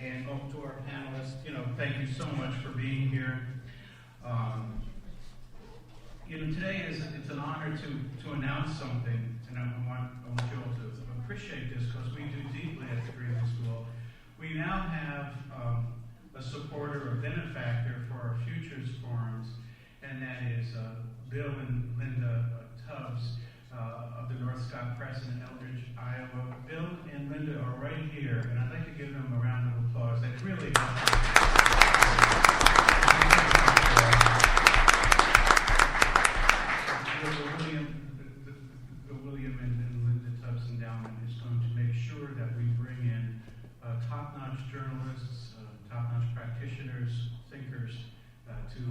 And to our panelists, thank you so much for being here. Today it's an honor to announce something, and I want you all to appreciate this because we do deeply at the Griffin School. We now have a supporter, a benefactor for our Futures Forums, and that is Bill and Linda Tubbs of the North Scott Press in Eldridge, Iowa. Bill and Linda are right here, and I'd like to give them a round of applause. They really the William and Linda Tubbs Endowment is going to make sure that we bring in top-notch journalists, top-notch practitioners, thinkers to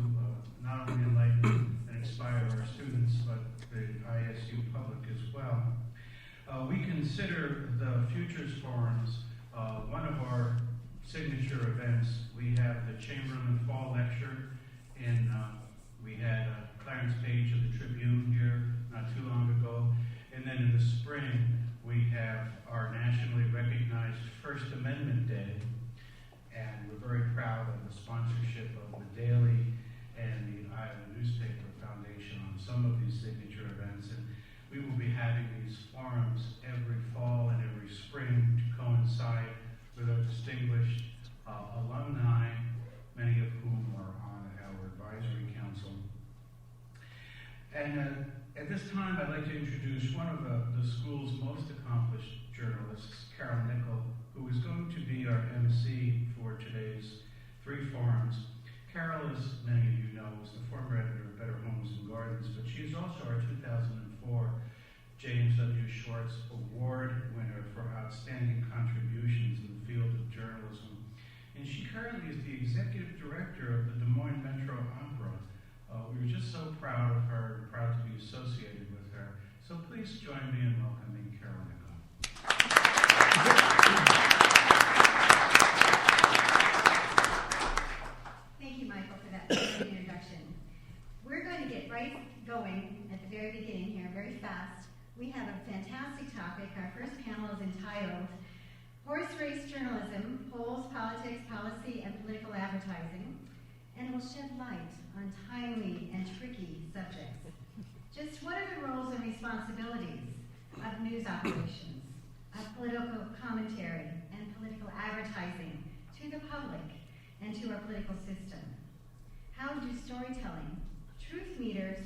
not only enlighten and inspire our students, but the ISU public as well. We consider the Futures Forums one of our signature events. We have the Chamberlain Fall Lecture, and we had Clarence Page of the Tribune here not too long ago. And then in the spring, we have our nationally recognized First Amendment Day, and we're very proud of the sponsorship of the Daily and the Iowa Newspaper Foundation on some of these signature events. And we will be having these forums every fall and every spring to coincide with our distinguished alumni, many of whom are on our advisory council. And at this time, I'd like to introduce one of the school's most accomplished journalists, Carol Nickel, who is going to be our MC for today's three forums. Carol, as many of you know, was the former editor of Better Homes and Gardens, but she is also our 2004 James W. Schwartz Award winner for outstanding contributions in the field of journalism. And she currently is the executive director of the Des Moines Metro Opera. We were just so proud of her and proud to be associated with her. So please join me in welcoming Carol Nickel. Thank you, Michael, for that introduction. We're going to get right going at the very beginning here, very fast. We have a fantastic topic. Our first panel is entitled Horse Race Journalism, Polls, Politics, Policy, and Political Advertising, and will shed light on timely and tricky subjects. Just what are the roles and responsibilities of news operations, of political commentary, and political advertising to the public and to our political system? How do storytelling, truth meters,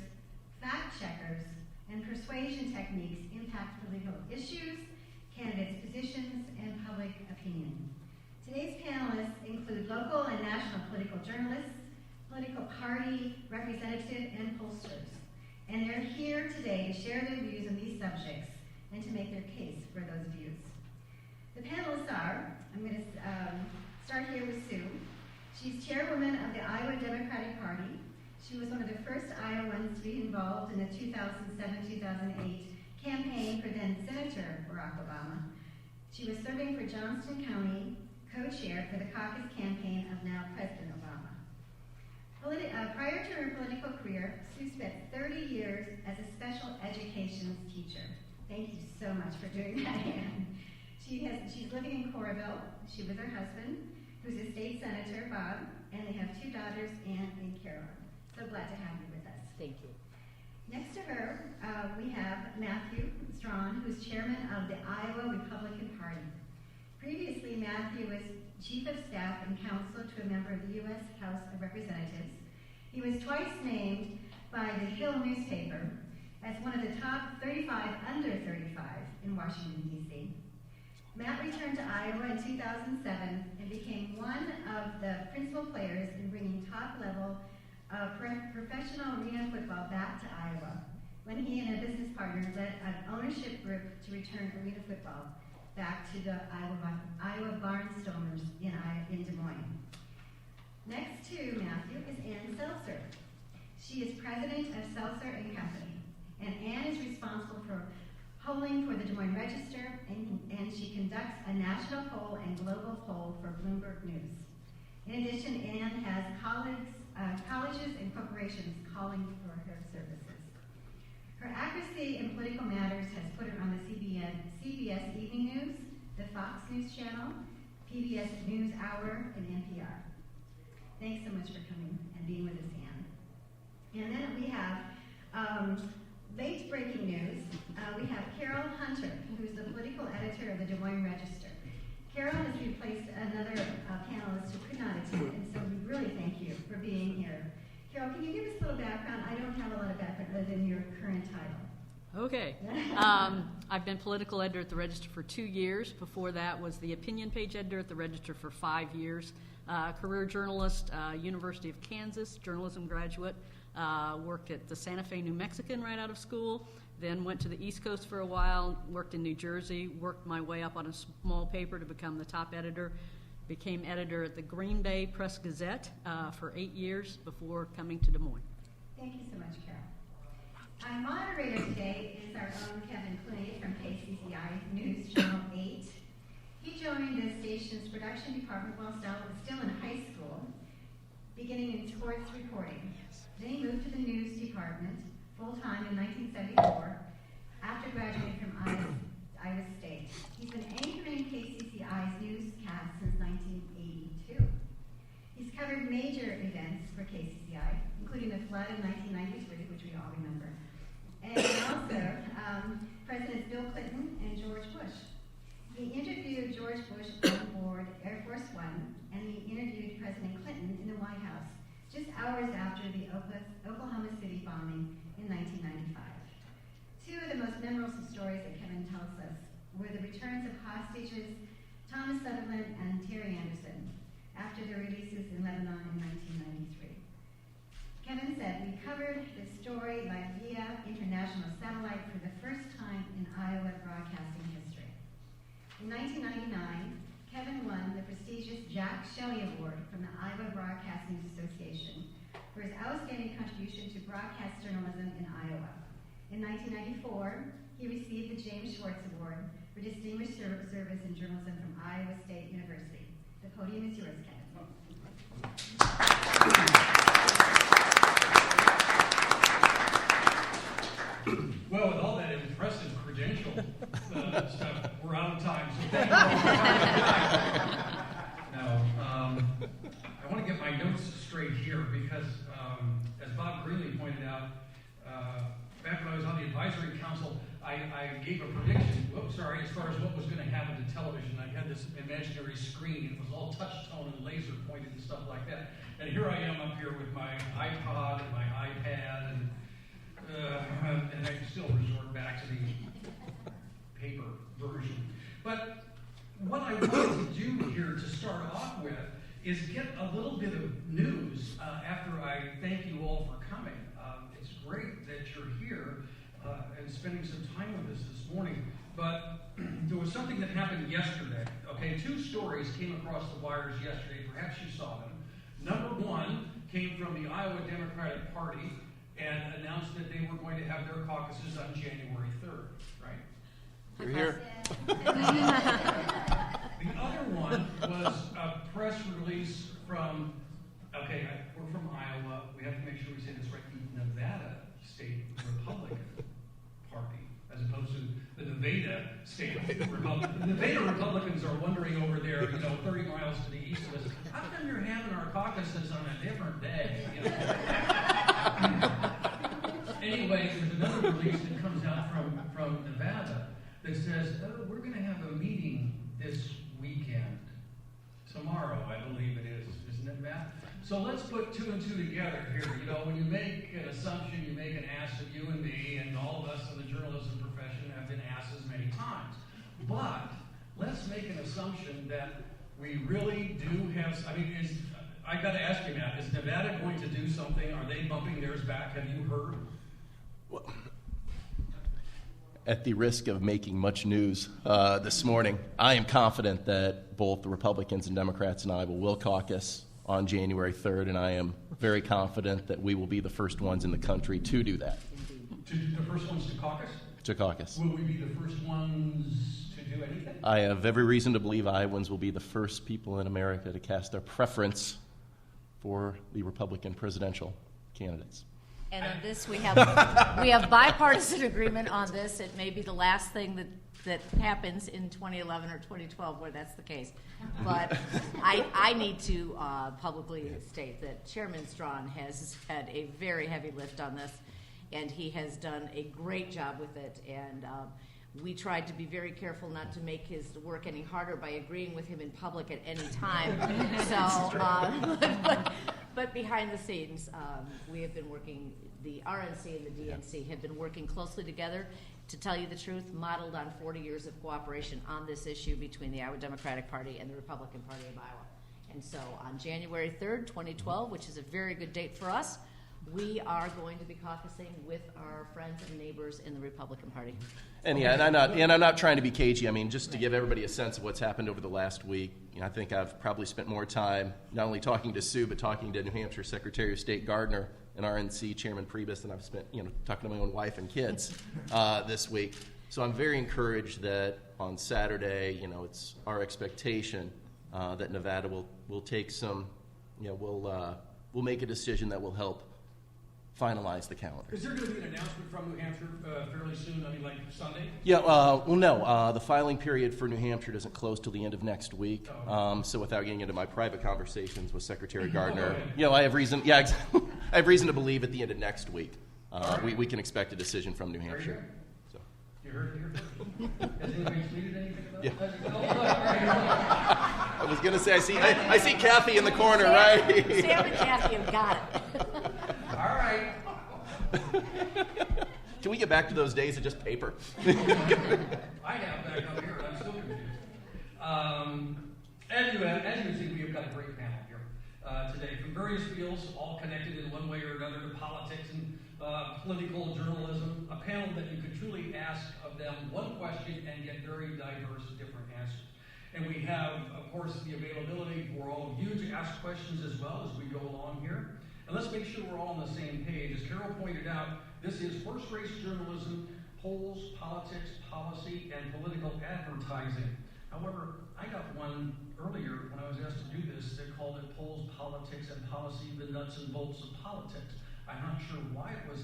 fact checkers, and persuasion techniques impact political issues, candidates' positions, and public opinion? Today's panelists include local and national political journalists, political party representatives, and pollsters. And they're here today to share their views on these subjects and to make their case for those views. The panelists are, I'm going to start here with Sue. She's chairwoman of the Iowa Democratic Party. She was one of the first Iowans to be involved in the 2007-2008 campaign for then Senator Barack Obama. She was serving for Johnston County co-chair for the caucus campaign of now President Obama. Prior to her political career, Sue spent 30 years as a special education teacher. Thank you so much for doing that, Anne. She's living in Coralville. She was her husband, who's a state senator, Bob, and they have two daughters, Anne and Caroline. So glad to have you with us. Thank you. Next to her, we have Matthew Strawn, who's chairman of the Iowa Republican Party. Previously, Matthew was chief of staff and counsel to a member of the U.S. House of Representatives. He was twice named by the Hill newspaper as one of the top 35 under 35 in Washington, D.C. Matt returned to Iowa in 2007 and became one of the principal players in bringing top-level professional arena football back to Iowa, when he and a business partner led an ownership group to return arena football back to the Iowa Barnstormers in Des Moines. Next to Matthew is Ann Seltzer. She is president of Seltzer and Company, and Ann is responsible for polling for the Des Moines Register, and she conducts a national poll and global poll for Bloomberg News. In addition, Ann has colleges and corporations calling for her services. Her accuracy in political matters has put her on the CBS Evening News, the Fox News Channel, PBS NewsHour, and NPR. Thanks so much for coming and being with us, Ann. And then we have late breaking news. We have Carol Hunter, who's the political editor of the Des Moines Register. Carol has replaced another panelist who could not attend, and so we really thank you for being here. Carol, can you give us a little background? I don't have a lot of background other than your current title. Okay. I've been political editor at the Register for 2 years. Before that was the opinion page editor at the Register for 5 years. Career journalist, University of Kansas, journalism graduate. Worked at the Santa Fe New Mexican right out of school. Then went to the East Coast for a while, worked in New Jersey, worked my way up on a small paper to become the top editor. Became editor at the Green Bay Press Gazette for 8 years before coming to Des Moines. Thank you so much, Carol. Our moderator today is our own Kevin Clooney from KCCI News Channel 8. He joined the station's production department while still in high school, beginning in sports reporting. Then he moved to the news department full-time in 1974 after graduating from Iowa State. He's been anchoring KCCI's newscast since 1982. He's covered major events for KCCI, including the flood of 1993, which we all remember, and also Presidents Bill Clinton and George Bush. He interviewed George Bush on board Air Force One, and he interviewed President Clinton in the White House just hours after the Oklahoma City bombing in 1995. Two of the most memorable stories that Kevin tells us were the returns of hostages Thomas Sutherland and Terry Anderson after their releases in Lebanon in 1993. Kevin said, "We covered the story like via international satellite for the first time in Iowa broadcasting history." In 1999, Kevin won the prestigious Jack Shelley Award from the Iowa Broadcasting Association for his outstanding contribution to broadcast journalism in Iowa. In 1994, he received the James Schwartz Award for Distinguished Service in Journalism from Iowa State University. The podium is yours, Kevin. Well, with all that impressive credential stuff, we're out of time. So thank you. Now, I want to get my notes straight here because, as Bob Greeley pointed out, back when I was on the advisory council, I gave a prediction. As far as what was going to happen to television. I had this imaginary screen. It was all touch tone and laser pointed and stuff like that. And here I am up here with my iPod and my iPad and I still resort back to the paper version. But what I wanted to do here to start off with is get a little bit of news after I thank you all for coming. It's great that you're here and spending some time with us this morning. But there was something that happened yesterday. Okay, 2 stories came across the wires yesterday. Perhaps you saw them. Number one came from the Iowa Democratic Party and announced that they were going to have their caucuses on January 3rd, right? You're here. The other one was a press release from, we're from Iowa. We have to make sure we say this right, the Nevada State Republican Party, as opposed to the Nevada State Republican. The Nevada Republicans are wondering over there, 30 miles to the east of us, how come you're having our caucuses on a different day? Anyway, there's another release that comes out from Nevada that says, we're going to have a meeting this weekend. Tomorrow, I believe it is. Isn't it, Matt? So let's put 2 and 2 together here. When you make an assumption, you make an ass of you and me, and all of us in the journalism profession have been asses many times. But let's make an assumption that we really do have, I've got to ask you, Matt, is Nevada going to do something? Are they bumping theirs back? Have you heard? Well, at the risk of making much news this morning, I am confident that both the Republicans and Democrats in Iowa will caucus on January 3rd, and I am very confident that we will be the first ones in the country to do that. The first ones to caucus? To caucus. Will we be the first ones to do anything? I have every reason to believe Iowans will be the first people in America to cast their preference for the Republican presidential candidates. And on this, we have bipartisan agreement on this. It may be the last thing that happens in 2011 or 2012 where that's the case. But I need to publicly state that Chairman Strawn has had a very heavy lift on this, and he has done a great job with it. And we tried to be very careful not to make his work any harder by agreeing with him in public at any time. But behind the scenes, we have been working, the RNC and the DNC have been working closely together, to tell you the truth, modeled on 40 years of cooperation on this issue between the Iowa Democratic Party and the Republican Party of Iowa. And so on January 3rd, 2012, which is a very good date for us, we are going to be caucusing with our friends and neighbors in the Republican Party. And yeah, and I'm not trying to be cagey. I mean, just to give everybody a sense of what's happened over the last week, I think I've probably spent more time not only talking to Sue, but talking to New Hampshire Secretary of State Gardner and RNC Chairman Priebus than I've spent, talking to my own wife and kids this week. So I'm very encouraged that on Saturday, it's our expectation that Nevada will take some, we'll make a decision that will help finalize the calendar. Is there going to be an announcement from New Hampshire fairly soon? I mean, like Sunday? Yeah, well, no. The filing period for New Hampshire doesn't close till the end of next week. So without getting into my private conversations with Secretary Gardner, I have reason. Yeah, exactly. I have reason to believe at the end of next week we can expect a decision from New Hampshire. So. You heard it here first. Has anybody tweeted anything about Yeah. that? I was going to say, I see Kathy in the corner, right? Sam and Kathy have got it. All right. Can we get back to those days of just paper? I have back up here, and I'm still confused. As you can see, we have got a great panel here today from various fields, all connected in one way or another to politics and political journalism. A panel that you could truly ask of them one question and get very diverse, different answers. And we have, of course, the availability for all of you to ask questions as well as we go along here. And let's make sure we're all on the same page. As Carol pointed out, this is horse race journalism, polls, politics, policy, and political advertising. However, I got one earlier when I was asked to do this that called it polls, politics, and policy, the nuts and bolts of politics. I'm not sure why it was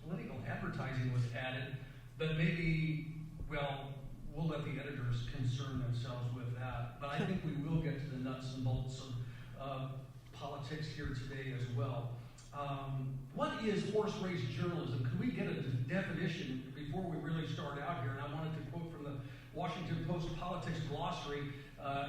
political advertising was added, but maybe, well, we'll let the editors concern themselves with that. But I think we will get to the nuts and bolts of politics here today as well. What is horse race journalism? Could we get a definition before we really start out here? And I wanted to quote from the Washington Post Politics Glossary.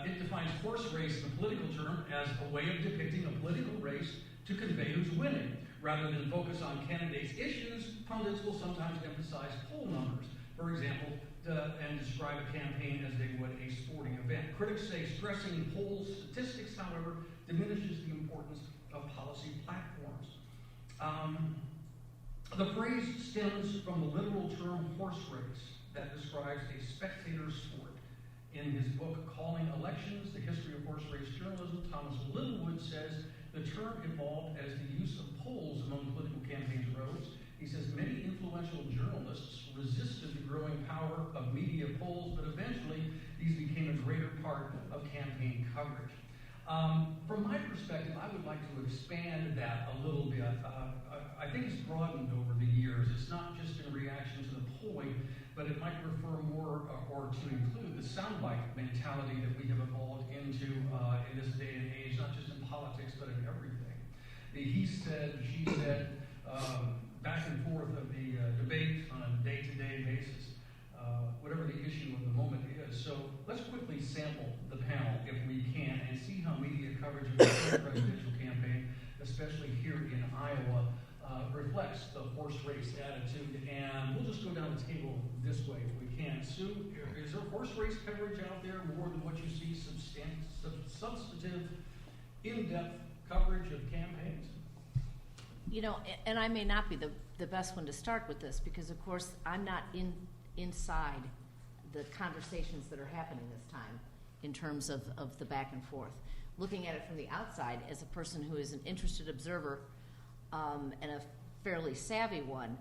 It defines horse race in a political term as a way of depicting a political race to convey who's winning. Rather than focus on candidates' issues, pundits will sometimes emphasize poll numbers, for example, and describe a campaign as they would a sporting event. Critics say stressing poll statistics, however, diminishes the importance of policy platforms. The phrase stems from the literal term horse race that describes a spectator sport. In his book, Calling Elections, The History of Horse Race Journalism, Thomas Littlewood says the term evolved as the use of polls among political campaigns rose. He says many influential journalists resisted the growing power of media polls, but eventually these became a greater part of campaign coverage. From my perspective, I would like to expand that a little bit. I think it's broadened over the years. It's not just in reaction to the polling, but it might refer more or to include the soundbite mentality that we have evolved into in this day and age, not just in politics, but in everything. The he said, she said, back and forth of the debate on a day-to-day basis, whatever the issue of the moment is. So let's quickly sample the panel, if we can, and see how media coverage of the presidential campaign, especially here in Iowa, reflects the horse race attitude. And we'll just go down the table this way if we can. Sue, is there horse race coverage out there more than what you see substantive, in-depth coverage of campaigns? And I may not be the best one to start with this because, of course, I'm not inside the conversations that are happening this time in terms of the back and forth. Looking at it from the outside as a person who is an interested observer and a fairly savvy one,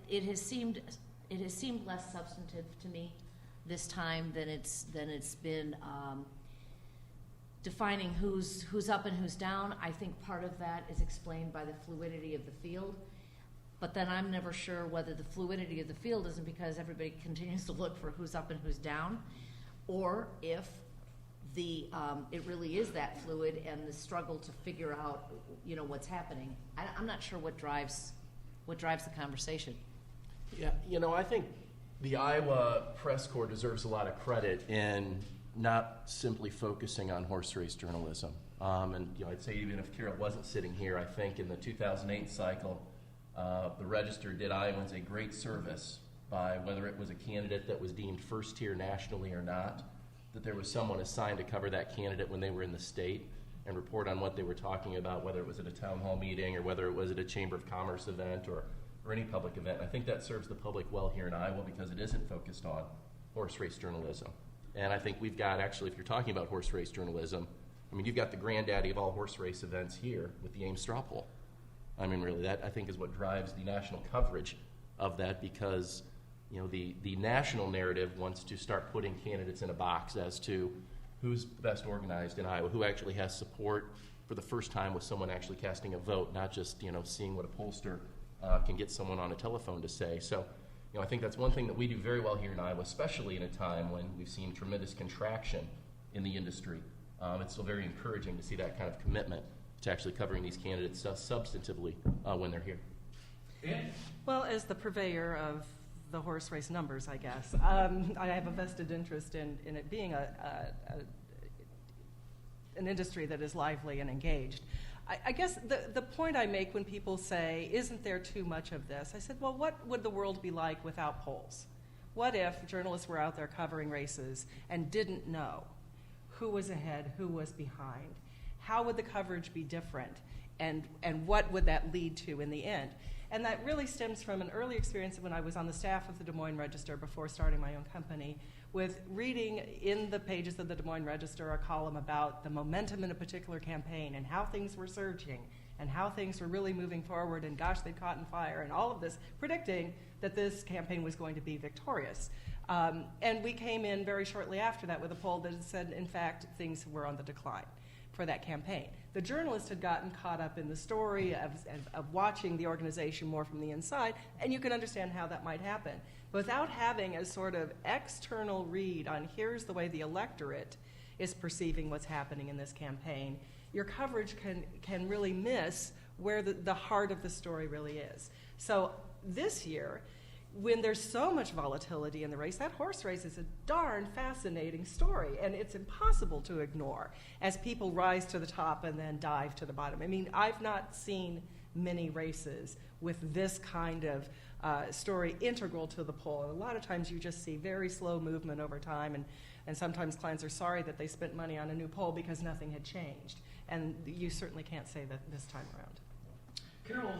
it has seemed less substantive to me this time than it's been defining who's up and who's down. I think part of that is explained by the fluidity of the field. But then I'm never sure whether the fluidity of the field isn't because everybody continues to look for who's up and who's down, or if it really is that fluid and the struggle to figure out, what's happening. I'm not sure what drives the conversation. Yeah, I think the Iowa Press Corps deserves a lot of credit in not simply focusing on horse race journalism. I'd say even if Carol wasn't sitting here, I think in the 2008 cycle, the Register did Iowans a great service by whether it was a candidate that was deemed first tier nationally or not, that there was someone assigned to cover that candidate when they were in the state and report on what they were talking about, whether it was at a town hall meeting or whether it was at a Chamber of Commerce event or any public event. I think that serves the public well here in Iowa because it isn't focused on horse race journalism. And I think we've got, actually, if you're talking about horse race journalism, you've got the granddaddy of all horse race events here with the Ames Straw Poll. Really, that I think is what drives the national coverage of that because, the national narrative wants to start putting candidates in a box as to who's best organized in Iowa, who actually has support for the first time with someone actually casting a vote, not just, seeing what a pollster can get someone on a telephone to say. So, I think that's one thing that we do very well here in Iowa, especially in a time when we've seen tremendous contraction in the industry. It's still very encouraging to see that kind of commitment to actually covering these candidates substantively when they're here. Yeah. Well, as the purveyor of the horse race numbers, I guess, I have a vested interest in it being an industry that is lively and engaged. I guess the point I make when people say, isn't there too much of this? I said, well, what would the world be like without polls? What if journalists were out there covering races and didn't know who was ahead, who was behind? How would the coverage be different? And what would that lead to in the end? And that really stems from an early experience when I was on the staff of the Des Moines Register before starting my own company, with reading in the pages of the Des Moines Register a column about the momentum in a particular campaign and how things were surging and how things were really moving forward and gosh, they'd caught on fire and all of this, predicting that this campaign was going to be victorious. And we came in very shortly after that with a poll that said, in fact, things were on the decline for that campaign. The journalist had gotten caught up in the story of watching the organization more from the inside, and you can understand how that might happen. Without having a sort of external read on here's the way the electorate is perceiving what's happening in this campaign, your coverage can really miss where the heart of the story really is. So this year, when there's so much volatility in the race, that horse race is a darn fascinating story, and it's impossible to ignore as people rise to the top and then dive to the bottom. I've not seen many races with this kind of story integral to the poll. And a lot of times you just see very slow movement over time, and sometimes clients are sorry that they spent money on a new poll because nothing had changed. And you certainly can't say that this time around. Carol,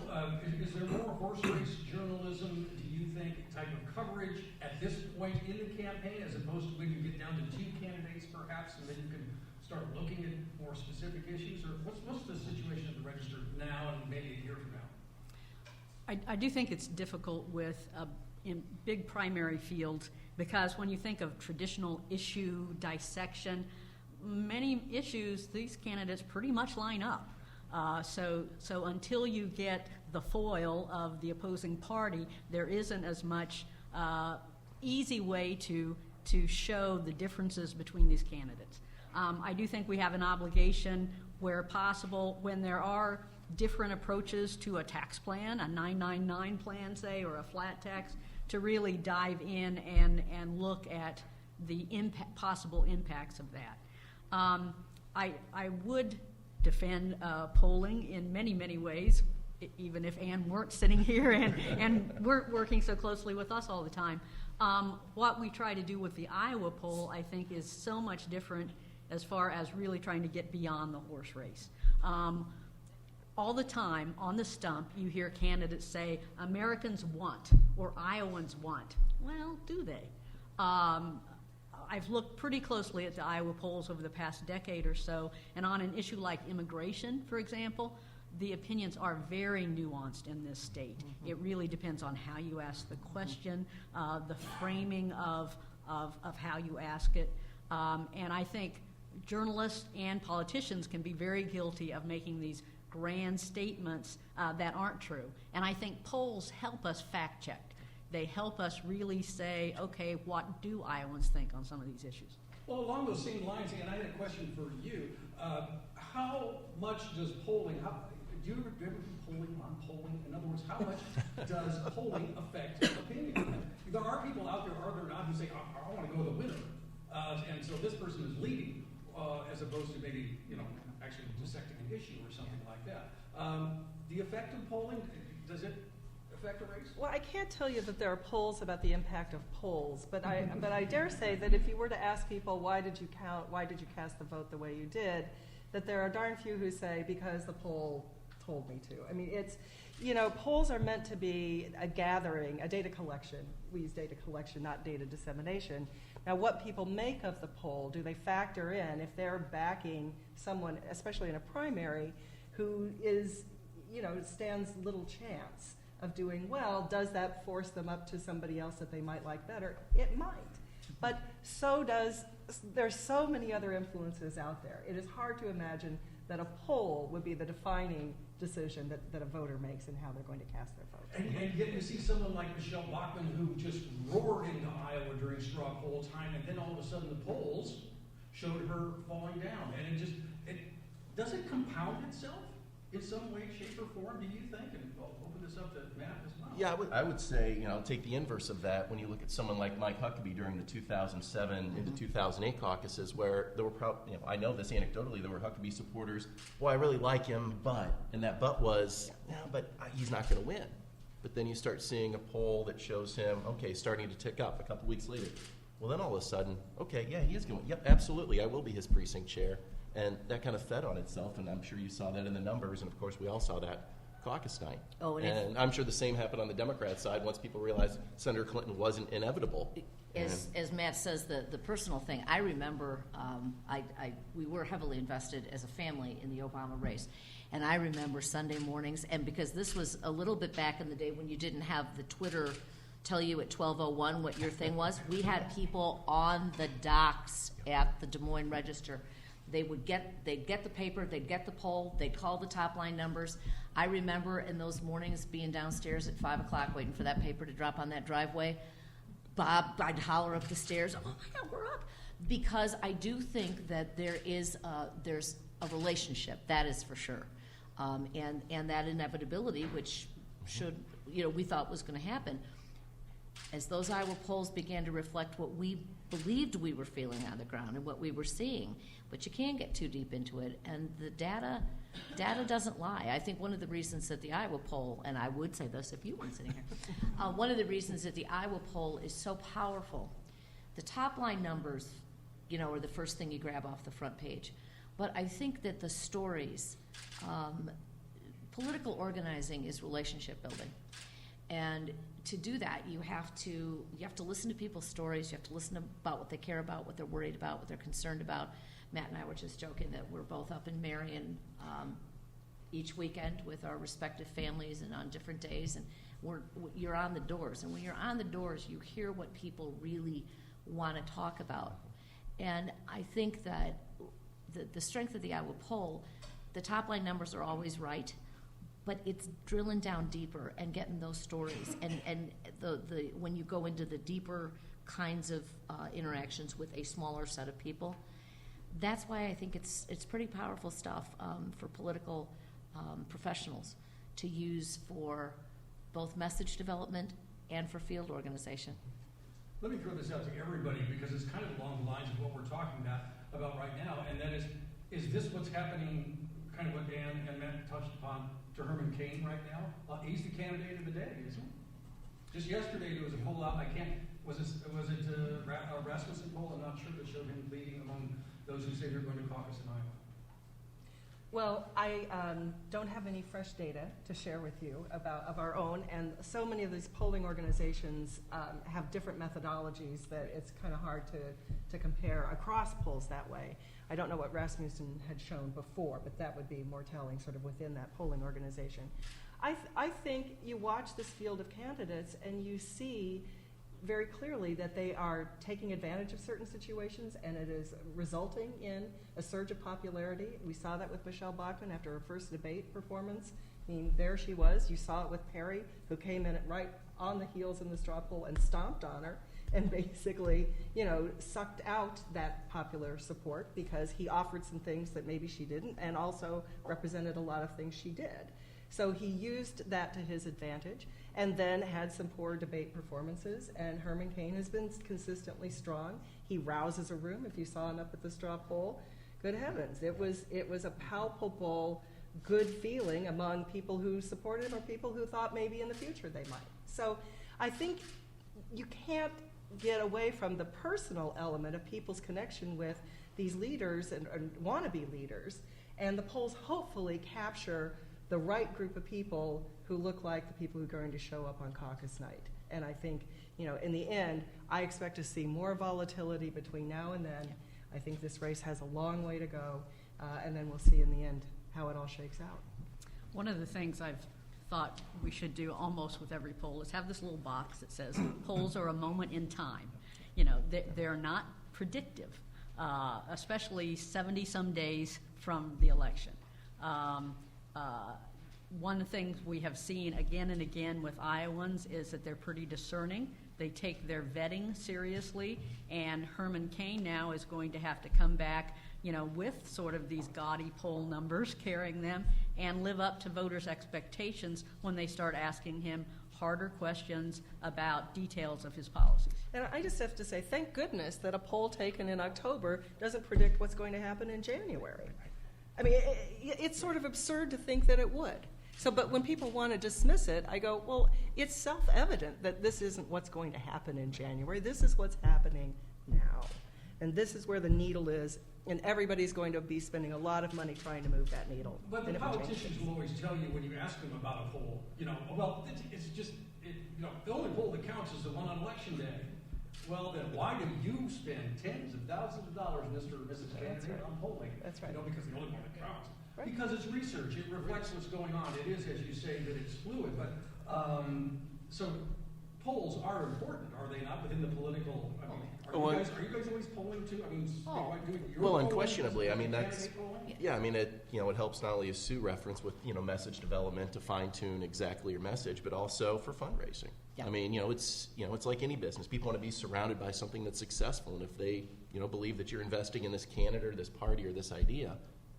is there more horse race journalism, do you think, type of coverage at this point in the campaign as opposed to when you get down to two candidates perhaps and then you can start looking at more specific issues? Or what's the situation at the Register now and maybe a year from now? I do think it's difficult with in big primary fields because when you think of traditional issue dissection, many issues, these candidates pretty much line up. So until you get the foil of the opposing party, there isn't as much easy way to show the differences between these candidates. I do think we have an obligation where possible, when there are different approaches to a tax plan, a 999 plan, say, or a flat tax, to really dive in and look at the possible impacts of that. I would defend polling in many, many ways, even if Ann weren't sitting here and weren't working so closely with us all the time. What we try to do with the Iowa poll, I think, is so much different as far as really trying to get beyond the horse race. All the time on the stump, you hear candidates say, Americans want, or Iowans want. Well, do they? I've looked pretty closely at the Iowa polls over the past decade or so, and on an issue like immigration, for example, the opinions are very nuanced in this state. Mm-hmm. It really depends on how you ask the question, the framing of how you ask it, and I think journalists and politicians can be very guilty of making these grand statements that aren't true. And I think polls help us fact check. They help us really say, okay, what do Iowans think on some of these issues? Well, along those same lines, and I had a question for you. How much does polling, do you ever do polling on polling? In other words, how much does polling affect opinion? There are people out there, are there not, who say, I want to go with the winner. And so this person is leading, as opposed to maybe, actually dissecting an issue or something like that. The effect of polling, does it affect a race? Well, I can't tell you that there are polls about the impact of polls, but I dare say that if you were to ask people, why did you cast the vote the way you did, that there are darn few who say, because the poll told me to. I mean, it's, polls are meant to be a gathering, a data collection. We use data collection, not data dissemination. Now, what people make of the poll, do they factor in if they're backing someone, especially in a primary, who is, stands little chance of doing well, does that force them up to somebody else that they might like better? It might. But there's so many other influences out there. It is hard to imagine that a poll would be the defining decision that a voter makes in how they're going to cast their vote. And yet you see someone like Michelle Bachmann who just roared into Iowa during straw poll time, and then all of a sudden the polls showed her falling down. And does it compound itself in some way, shape, or form, do you think? And I'll open this up to Matt as well. Yeah, I would say, take the inverse of that when you look at someone like Mike Huckabee during the 2007 into 2008 caucuses, where there were probably, I know this anecdotally, there were Huckabee supporters, boy, I really like him, and that but was, but he's not going to win. But then you start seeing a poll that shows him, okay, starting to tick up a couple weeks later. Well, then all of a sudden, okay, yeah, he is going, yep, absolutely, I will be his precinct chair. And that kind of fed on itself, and I'm sure you saw that in the numbers, and of course we all saw that caucus night. Oh, and I'm sure the same happened on the Democrat side once people realized Senator Clinton wasn't inevitable. As Matt says, the personal thing, I remember we were heavily invested as a family in the Obama race. And I remember Sunday mornings, and because this was a little bit back in the day when you didn't have the Twitter tell you at 12:01 what your thing was, we had people on the docks at the Des Moines Register. They'd get the paper, they'd get the poll, they'd call the top line numbers. I remember in those mornings being downstairs at 5 o'clock waiting for that paper to drop on that driveway. Bob, I'd holler up the stairs, oh my God, we're up. Because I do think that there's a relationship, that is for sure. And that inevitability, which we thought was going to happen. As those Iowa polls began to reflect what we believed we were feeling on the ground and what we were seeing, but you can't get too deep into it, and the data doesn't lie. I think one of the reasons that the Iowa poll, and I would say this if you weren't sitting here, one of the reasons that the Iowa poll is so powerful, the top line numbers, are the first thing you grab off the front page, but I think that the stories, political organizing is relationship building. And to do that, you have to listen to people's stories. You have to listen about what they care about, what they're worried about, what they're concerned about. Matt and I were just joking that we're both up in Marion each weekend with our respective families and on different days. And you're on the doors. And when you're on the doors, you hear what people really want to talk about. And I think that the strength of the Iowa poll, the top line numbers are always right. But it's drilling down deeper and getting those stories, and when you go into the deeper kinds of interactions with a smaller set of people, that's why I think it's pretty powerful stuff for political professionals to use for both message development and for field organization. Let me throw this out to everybody because it's kind of along the lines of what we're talking about right now, and that is this what's happening? Kind of what Dan and Matt touched upon to Herman Cain right now. He's the candidate of the day, isn't he? Just yesterday there was a poll out. Was it a Rasmussen poll? I'm not sure that showed him leading among those who say they're going to caucus in Iowa. Well, I don't have any fresh data to share with you of our own, and so many of these polling organizations have different methodologies that it's kind of hard to compare across polls that way. I don't know what Rasmussen had shown before, but that would be more telling sort of within that polling organization. I think you watch this field of candidates and you see very clearly that they are taking advantage of certain situations, and it is resulting in a surge of popularity. We saw that with Michelle Bachmann after her first debate performance. I mean, there she was. You saw it with Perry, who came in right on the heels in the straw poll and stomped on her and basically, sucked out that popular support because he offered some things that maybe she didn't, and also represented a lot of things she did. So he used that to his advantage, and then had some poor debate performances, and Herman Cain has been consistently strong. He rouses a room. If you saw him up at the straw poll, good heavens, it was a palpable good feeling among people who supported him or people who thought maybe in the future they might. So I think you can't get away from the personal element of people's connection with these leaders and wannabe leaders, and the polls hopefully capture the right group of people who look like the people who are going to show up on caucus night. And I think, in the end, I expect to see more volatility between now and then. I think this race has a long way to go, and then we'll see in the end how it all shakes out. One of the things I've thought we should do almost with every poll is have this little box that says polls are a moment in time. They're not predictive, especially 70-some days from the election. One of the things we have seen again and again with Iowans is that they're pretty discerning. They take their vetting seriously, and Herman Cain now is going to have to come back, with sort of these gaudy poll numbers carrying them, and live up to voters' expectations when they start asking him harder questions about details of his policies. And I just have to say, thank goodness that a poll taken in October doesn't predict what's going to happen in January. I mean, it's sort of absurd to think that it would. So, but when people want to dismiss it, I go, well, it's self-evident that this isn't what's going to happen in January. This is what's happening now. And this is where the needle is, and everybody's going to be spending a lot of money trying to move that needle. But the politicians will always tell you when you ask them about a poll, it's just, the only poll that counts is the one on election day. Well, then why do you spend tens of thousands of dollars, Mr. or Mrs. Candidate, on polling? That's right. Because the only one that counts. Right. Because it's research. It reflects what's going on. It is, as you say, that it's fluid. But so polls are important, are they not, within the political? I mean, are you guys always polling too? I mean, Well, unquestionably. I mean, that's yeah. I mean, it helps not only as Sue referenced with message development to fine tune exactly your message, but also for fundraising. Yeah. I mean, it's like any business. People want to be surrounded by something that's successful, and if they believe that you're investing in this candidate or this party or this idea,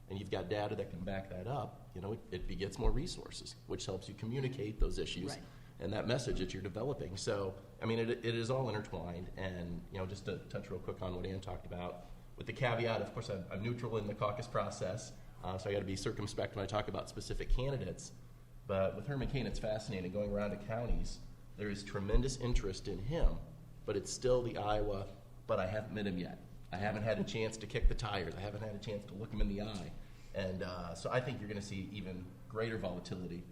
and you've got data that can back that up, it begets more resources, which helps you communicate those issues. Right. And that message that you're developing. So, I mean, it is all intertwined. And, just to touch real quick on what Ann talked about, with the caveat, of course, I'm neutral in the caucus process, so I got to be circumspect when I talk about specific candidates. But with Herman Cain, it's fascinating. Going around to counties, there is tremendous interest in him, but it's still the Iowa, but I haven't met him yet. I haven't had a chance to kick the tires. I haven't had a chance to look him in the eye. And so I think you're going to see even greater volatility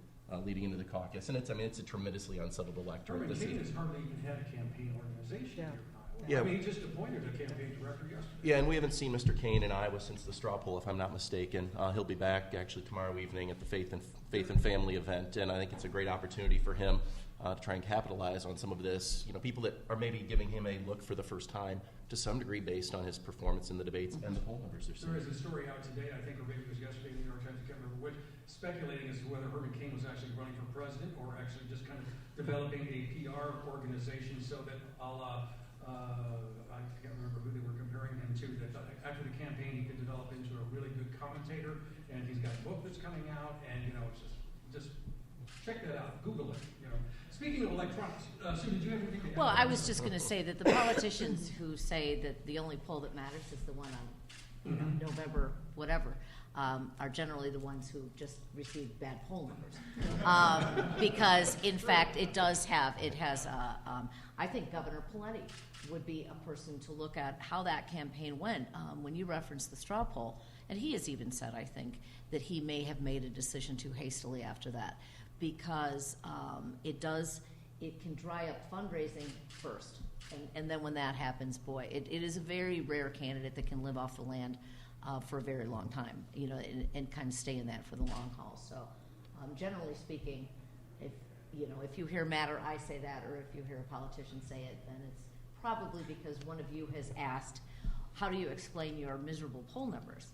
leading into the caucus, and it's a tremendously unsettled electorate. Herman Cain has hardly even had a campaign organization here in Iowa. Yeah. I mean, he just appointed a campaign director yesterday. Yeah, and we haven't seen Mr. Cain in Iowa since the straw poll, if I'm not mistaken. He'll be back actually tomorrow evening at the Faith and Family event, and I think it's a great opportunity for him to try and capitalize on some of this. People that are maybe giving him a look for the first time to some degree based on his performance in the debates and the poll numbers they're seeing. There is a story out today, I think, or maybe it was yesterday in the New York Times, I can't remember which, speculating as to whether Herman Cain was actually running for president or actually just kind of developing a PR organization so that I can't remember who they were comparing him to, that after the campaign he could develop into a really good commentator, and he's got a book that's coming out, and it's just check that out, Google it. Speaking of electronics, Sue, did you have anything to add? Well, I was just going to say that the politicians who say that the only poll that matters is the one on November whatever are generally the ones who just received bad poll numbers. Because, in fact, it has, I think Governor Pawlenty would be a person to look at how that campaign went. When you referenced the straw poll, and he has even said, I think, that he may have made a decision too hastily after that. Because it can dry up fundraising first. And then when that happens, boy, it is a very rare candidate that can live off the land for a very long time, and kind of stay in that for the long haul. So generally speaking, if you hear Matt or I say that, or if you hear a politician say it, then it's probably because one of you has asked, how do you explain your miserable poll numbers?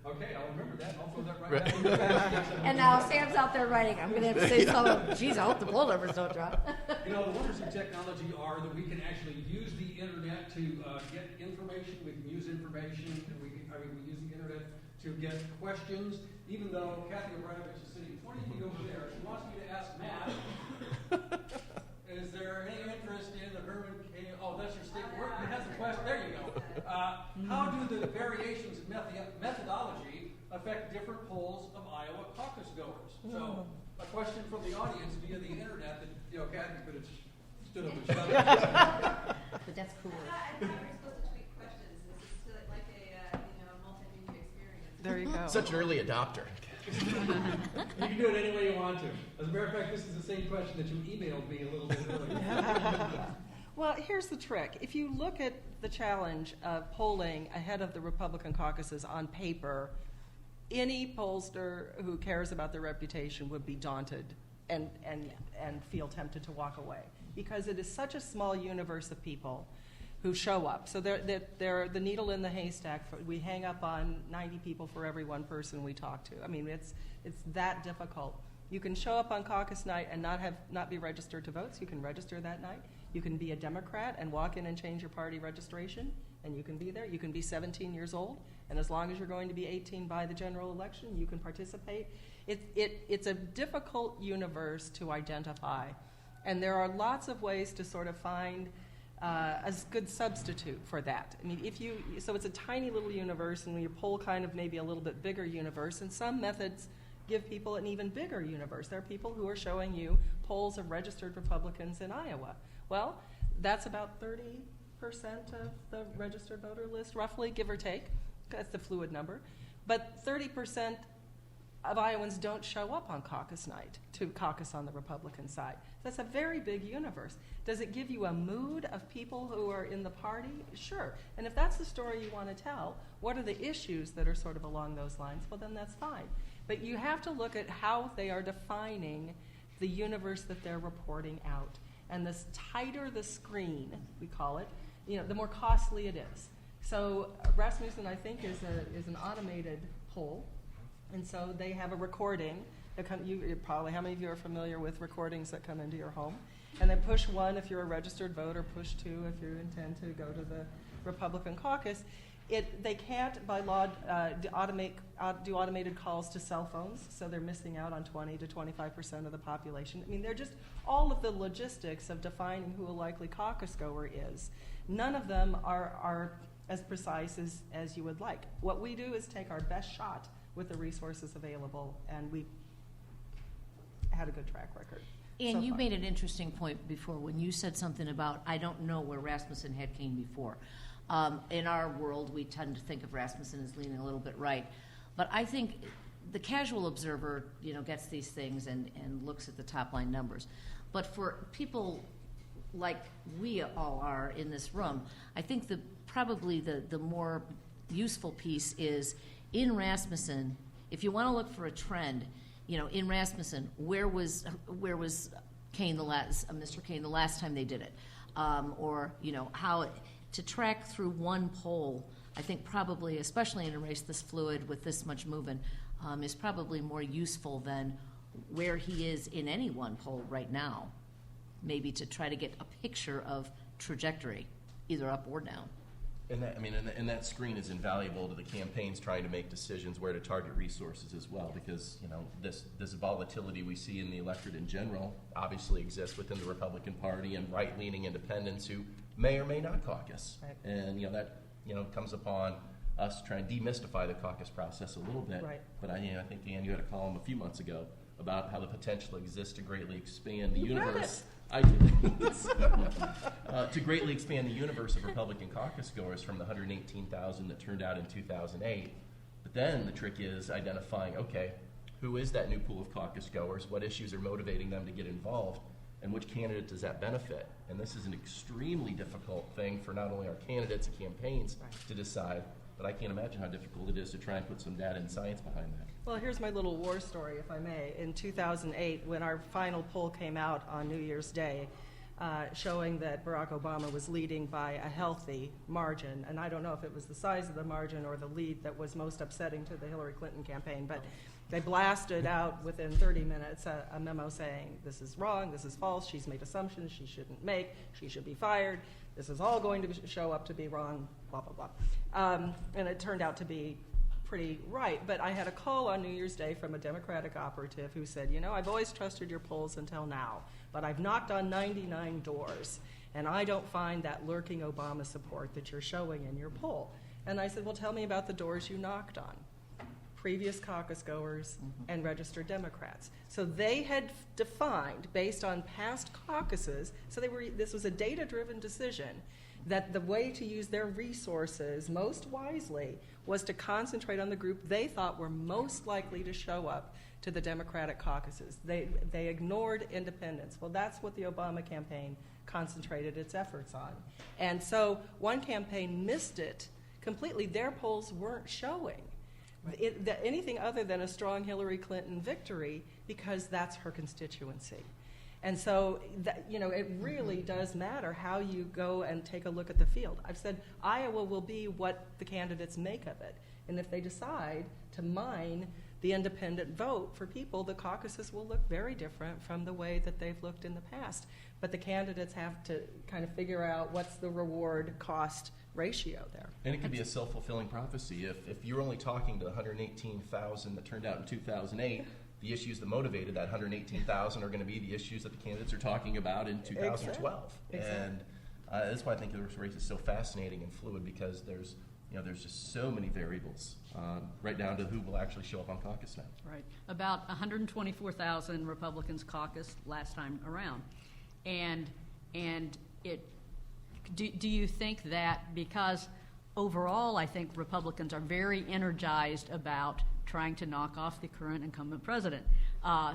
Okay, I'll remember that. I'll throw that right back. And now Sam's out there writing, I'm going to have to say something. Geez, I hope the poll numbers don't drop. The wonders of technology are that we can actually use the internet to get information. We can use information, and we use the internet to get questions. Even though Kathy Abramovich is sitting 20 feet over there, she wants me to ask Matt, is there any interest in the Herman K? Oh, that's your state. It has the question. There you go. How do the variations in methodology affect different polls of Iowa caucus goers? So, a question from the audience via the internet that Kathy could have stood up and shut up. But that's cool. I thought we were supposed to tweet questions. This is still like a multimedia experience. There you go. Such an early adopter. You can do it any way you want to. As a matter of fact, this is the same question that you emailed me a little bit earlier. Well, here's the trick. If you look at the challenge of polling ahead of the Republican caucuses on paper, any pollster who cares about their reputation would be daunted and feel tempted to walk away, because it is such a small universe of people who show up. So they're the needle in the haystack. We hang up on 90 people for every one person we talk to. I mean, it's that difficult. You can show up on caucus night and not be registered to vote, so you can register that night. You can be a Democrat and walk in and change your party registration, and you can be there. You can be 17 years old, and as long as you're going to be 18 by the general election, you can participate. It's a difficult universe to identify, and there are lots of ways to sort of find a good substitute for that. I mean, so it's a tiny little universe, and when you poll kind of maybe a little bit bigger universe, and some methods give people an even bigger universe. There are people who are showing you polls of registered Republicans in Iowa. Well, that's about 30% of the registered voter list, roughly, give or take. That's the fluid number. But 30% of Iowans don't show up on caucus night to caucus on the Republican side. That's a very big universe. Does it give you a mood of people who are in the party? Sure. And if that's the story you want to tell, what are the issues that are sort of along those lines? Well, then that's fine. But you have to look at how they are defining the universe that they're reporting out. And the tighter the screen, we call it, the more costly it is. So Rasmussen, I think, is an automated poll. And so they have a recording. Probably, how many of you are familiar with recordings that come into your home? And then push 1 if you're a registered voter, push 2 if you intend to go to the Republican caucus. They can't, by law, do automated calls to cell phones, so they're missing out on 20 to 25% of the population. I mean, they're just all of the logistics of defining who a likely caucus goer is. None of them are as precise as you would like. What we do is take our best shot with the resources available, and we had a good track record. And you made an interesting point before when you said something about, I don't know where Rasmussen had came before. In our world, we tend to think of Rasmussen as leaning a little bit right. But I think the casual observer, gets these things and looks at the top line numbers. But for people like we all are in this room, I think probably the more useful piece is in Rasmussen, if you want to look for a trend, in Rasmussen, where was Kane Mr. Kane the last time they did it? Or how to track through one poll, I think probably, especially in a race this fluid with this much movement, is probably more useful than where he is in any one poll right now, maybe to try to get a picture of trajectory, either up or down. And that screen is invaluable to the campaigns trying to make decisions where to target resources as well, because this volatility we see in the electorate in general obviously exists within the Republican Party and right-leaning independents who may or may not caucus, right. And that comes upon us trying to demystify the caucus process a little bit. Right. But I think Ann, you had a column a few months ago about how the potential exists to greatly expand the universe. I did. To greatly expand the universe of Republican caucus goers from the 118,000 that turned out in 2008. But then the trick is identifying, okay, who is that new pool of caucus goers? What issues are motivating them to get involved? And which candidate does that benefit? And this is an extremely difficult thing for not only our candidates and campaigns to decide, but I can't imagine how difficult it is to try and put some data and science behind that. Well, here's my little war story, if I may. In 2008, when our final poll came out on New Year's Day, showing that Barack Obama was leading by a healthy margin, and I don't know if it was the size of the margin or the lead that was most upsetting to the Hillary Clinton campaign, but they blasted out within 30 minutes a memo saying, this is wrong, this is false, she's made assumptions she shouldn't make, she should be fired, this is all going to show up to be wrong, blah, blah, blah. And it turned out to be pretty right. But I had a call on New Year's Day from a Democratic operative who said, I've always trusted your polls until now, but I've knocked on 99 doors, and I don't find that lurking Obama support that you're showing in your poll. And I said, well, tell me about the doors you knocked on. Previous caucus goers and registered Democrats. So they had defined, based on past caucuses, so this was a data-driven decision, that the way to use their resources most wisely was to concentrate on the group they thought were most likely to show up to the Democratic caucuses. They ignored independents. Well, that's what the Obama campaign concentrated its efforts on. And so one campaign missed it completely. Their polls weren't showing anything other than a strong Hillary Clinton victory because that's her constituency. And so, it really does matter how you go and take a look at the field. I've said Iowa will be what the candidates make of it. And if they decide to mine the independent vote for people, the caucuses will look very different from the way that they've looked in the past. But the candidates have to kind of figure out what's the reward-cost ratio there. And it could be a self-fulfilling prophecy. If you're only talking to the 118,000 that turned out in 2008, the issues that motivated that 118,000 are going to be the issues that the candidates are talking about in 2012. Exactly. And that's why I think this race is so fascinating and fluid, because there's just so many variables, right down to who will actually show up on caucus night. Right. About 124,000 Republicans caucused last time around. And do you think that because overall I think Republicans are very energized about trying to knock off the current incumbent president.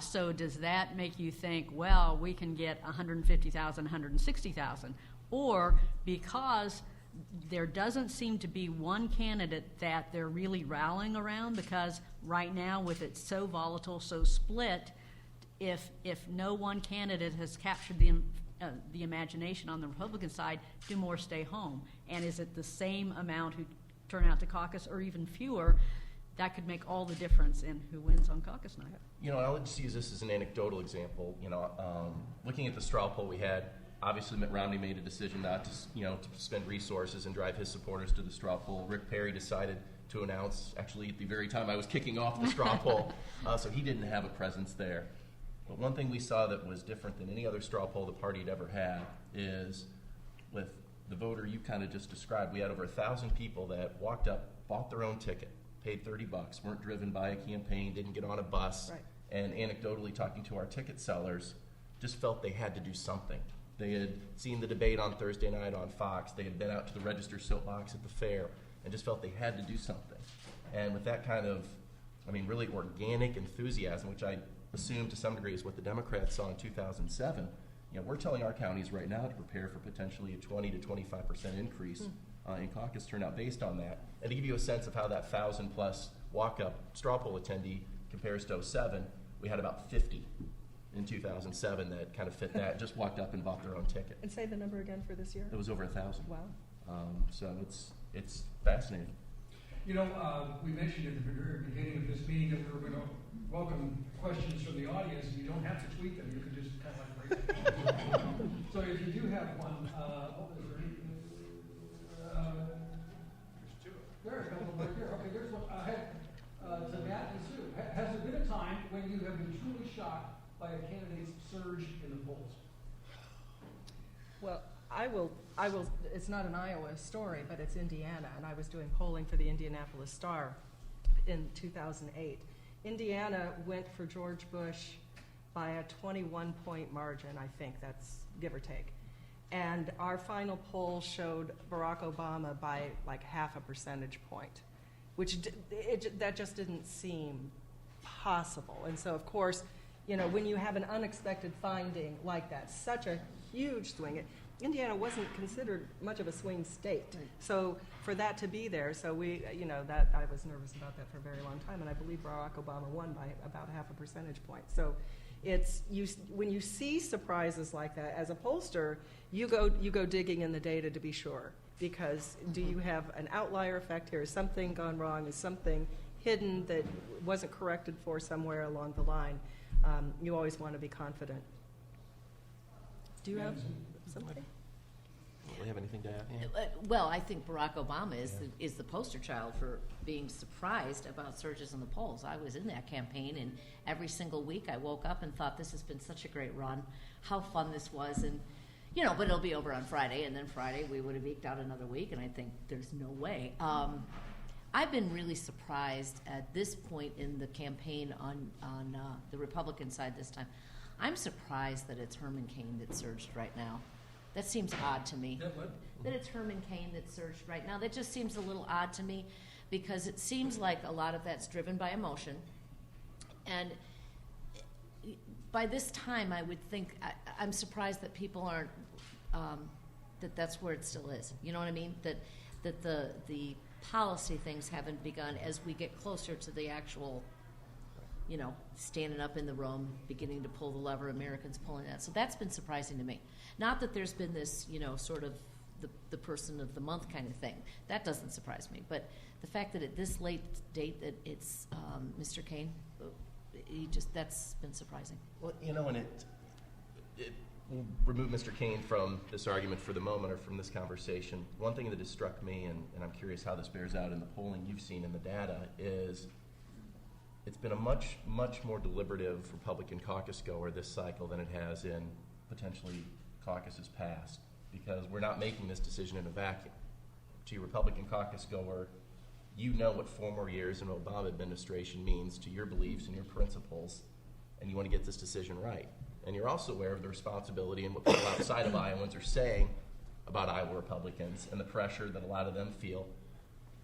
So does that make you think, well, we can get 150,000, 160,000? Or because there doesn't seem to be one candidate that they're really rallying around, because right now with it so volatile, so split, if no one candidate has captured the imagination on the Republican side, do more stay home? And is it the same amount who turn out to caucus or even fewer? That could make all the difference in who wins on caucus night. I'll just use this as an anecdotal example. Looking at the straw poll we had, obviously Mitt Romney made a decision not to, to spend resources and drive his supporters to the straw poll. Rick Perry decided to announce, actually at the very time I was kicking off the straw poll, so he didn't have a presence there. But one thing we saw that was different than any other straw poll the party had ever had is with the voter you kind of just described. We had over 1,000 people that walked up, bought their own ticket, paid $30, weren't driven by a campaign, didn't get on a bus, right. And anecdotally talking to our ticket sellers, just felt they had to do something. They had seen the debate on Thursday night on Fox. They had been out to the Register soapbox at the fair and just felt they had to do something. And with that kind of, really organic enthusiasm, which I assume to some degree is what the Democrats saw in 2007, we're telling our counties right now to prepare for potentially a 20 to 25% increase in caucus turnout based on that. And to give you a sense of how that 1,000-plus walk-up straw poll attendee compares to 2007, we had about 50 in 2007 that kind of fit that, just walked up and bought their own ticket. And say the number again for this year. It was over 1,000. Wow. So it's fascinating. We mentioned at the very beginning of this meeting that we were going to welcome questions from the audience. You don't have to tweet them. You can just kind of raise them. So if you do have one, there's a couple right here. Okay, there's one. To Matt and Sue. Has there been a time when you have been truly shocked by a candidate's surge in the polls? Well, I will. It's not an Iowa story, but it's Indiana, and I was doing polling for the Indianapolis Star in 2008. Indiana went for George Bush by a 21-point margin, I think that's give or take. And our final poll showed Barack Obama by like half a percentage point, which that just didn't seem possible. And so, of course, when you have an unexpected finding like that, such a huge swing, Indiana wasn't considered much of a swing state. So for that to be there, so we, that I was nervous about that for a very long time, and I believe Barack Obama won by about 0.5 percentage point. So it's when you see surprises like that as a pollster, you go digging in the data to be sure, because do you have an outlier effect here? Is something gone wrong? Is something hidden that wasn't corrected for somewhere along the line? You always want to be confident. Do you have something? Do you have anything to add? Yeah. Well, I think Barack Obama is the poster child for being surprised about surges in the polls. I was in that campaign, and every single week I woke up and thought, this has been such a great run, how fun this was, and but it'll be over on Friday, and then Friday we would have eked out another week, and I think there's no way. I've been really surprised at this point in the campaign on the Republican side this time. I'm surprised that it's Herman Cain that surged right now. That seems odd to me. That it's Herman Cain that surged right now. That just seems a little odd to me, because it seems like a lot of that's driven by emotion. And by this time, I would think, I'm surprised that people aren't, that's where it still is. You know what I mean? That the policy things haven't begun as we get closer to the actual, standing up in the room, beginning to pull the lever, Americans pulling that. So that's been surprising to me. Not that there's been this, sort of the person of the month kind of thing. That doesn't surprise me. But the fact that at this late date that it's Mr. Cain, that's been surprising. Well, and it will remove Mr. Cain from this argument for the moment, or from this conversation. One thing that has struck me, and I'm curious how this bears out in the polling you've seen in the data, is it's been a much, much more deliberative Republican caucus goer this cycle than it has in potentially caucuses past, because we're not making this decision in a vacuum. To your Republican caucus goer, you know what 4 more years in an Obama administration means to your beliefs and your principles, and you want to get this decision right. And you're also aware of the responsibility and what people outside of Iowans are saying about Iowa Republicans, and the pressure that a lot of them feel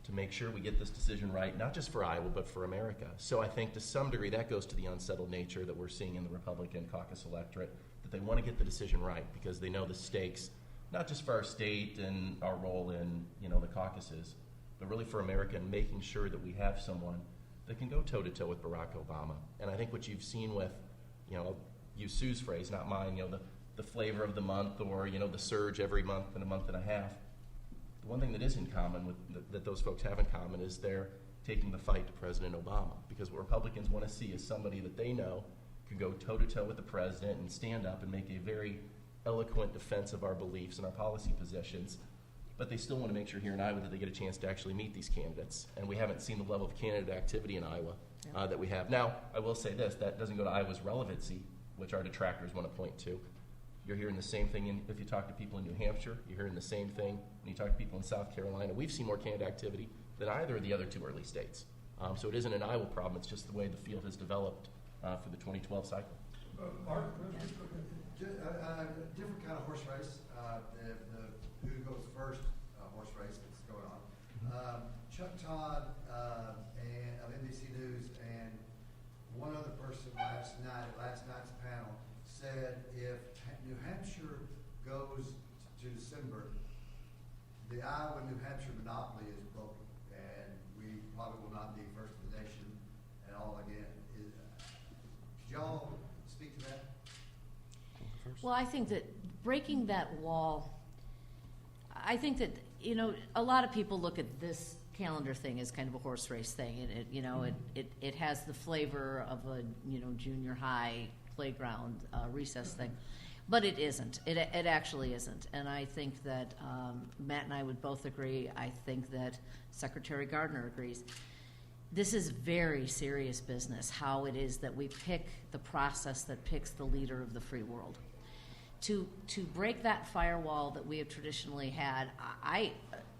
to make sure we get this decision right, not just for Iowa, but for America. So I think to some degree that goes to the unsettled nature that we're seeing in the Republican caucus electorate, that they want to get the decision right because they know the stakes, not just for our state and our role in the caucuses, but really for America, and making sure that we have someone that can go toe-to-toe with Barack Obama. And I think what you've seen with, use Sue's phrase, not mine, the flavor of the month, or, the surge every month and a month and a half. The one thing that is in common that those folks have in common is they're taking the fight to President Obama, because what Republicans want to see is somebody that they know can go toe-to-toe with the president and stand up and make a very eloquent defense of our beliefs and our policy positions, but they still want to make sure here in Iowa that they get a chance to actually meet these candidates. And we haven't seen the level of candidate activity in Iowa that we have. Now, I will say this, that doesn't go to Iowa's relevancy, which our detractors want to point to. You're hearing the same thing if you talk to people in New Hampshire. You're hearing the same thing when you talk to people in South Carolina. We've seen more candidate activity than either of the other 2 early states. So it isn't an Iowa problem. It's just the way the field has developed for the 2012 cycle. Mark? Different kind of horse race. The who goes first horse race that's going on. Chuck Todd and of NBC News and one other person last night's panel said if New Hampshire goes to December, the Iowa-New Hampshire monopoly is broken, and we probably will not be first in the nation at all again. Could y'all speak to that? Well, I think that breaking that wall, I think that, a lot of people look at this calendar thing as kind of a horse race thing, and it has the flavor of a, junior high playground recess thing. But it isn't. It actually isn't. And I think that Matt and I would both agree. I think that Secretary Gardner agrees. This is very serious business, how it is that we pick the process that picks the leader of the free world. To break that firewall that we have traditionally had,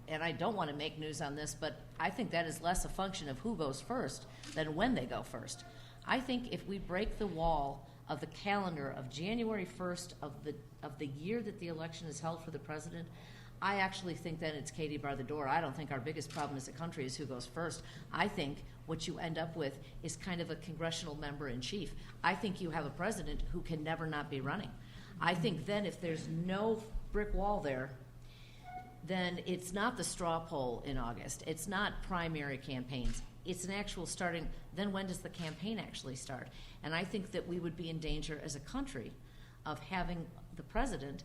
and I don't want to make news on this, but I think that is less a function of who goes first than when they go first. I think if we break the wall of the calendar of January 1st of the year that the election is held for the president, I actually think that it's Katie bar the door. I don't think our biggest problem as a country is who goes first. I think what you end up with is kind of a congressional member in chief. I think you have a president who can never not be running. I think then if there's no brick wall there, then it's not the straw poll in August. It's not primary campaigns. It's an actual starting. Then when does the campaign actually start? And I think that we would be in danger as a country of having the president.